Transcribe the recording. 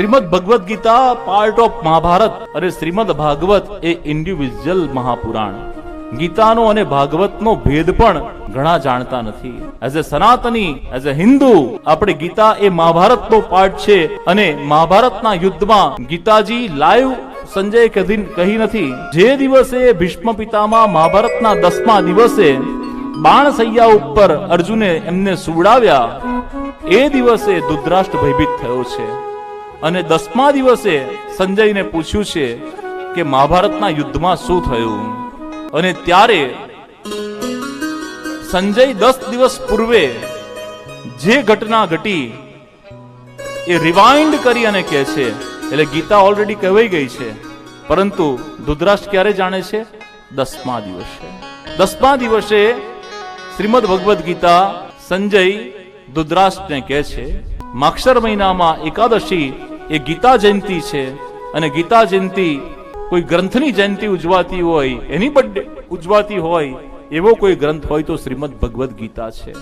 Shrimad Bhagavad Gita part of Mahabharat અને શ્રીમદ ભાગવત એ individual મહાપુરાણ. ગીતાનો અને ભાગવતનો ભેદ પણ ઘણા જાણતા નથી. As a Sanatani, as a Hindu, આપણે ગીતા એ મહાભારતનો પાર્ટ છે અને મહાભારતના યુદ્ધમાં ગીતાજી લાઈવ સંજય કહી નથી. જે દિવસે ભીષ્મ પિતામહ મહાભારતના 10મા દિવસે બાણસૈયા ઉપર અર્જુને એમને સુવડાવ્યા, એ દિવસે ધૃતરાષ્ટ્ર ભયભીત થયો છે અને 10મા દિવસે સંજયને પૂછ્યું છે કે મહાભારતના યુદ્ધમાં શું થયું. અને ત્યારે સંજય 10 દિવસ પૂર્વે જે ઘટના ઘટી એ રિવાઇન્ડ કરી અને કહે છે. એટલે ગીતા ઓલરેડી કહેવાઈ ગઈ છે, પરંતુ ધૃતરાષ્ટ્ર ક્યારે જાણે છે? 10મા દિવસે. 10મા દિવસે શ્રીમદ ભગવદ ગીતા સંજય ધૃતરાષ્ટ્રને કહે છે. માક્ષર મહિનામાં એકાદશી એ ગીતા જયંતિ છે અને ગીતા જયંતિ કોઈ ગ્રંથની જયંતિ ઉજવાતી હોય, એની બર્થડે ઉજવાતી હોય, એવો કોઈ ગ્રંથ હોય તો શ્રીમદ ભગવદ ગીતા છે.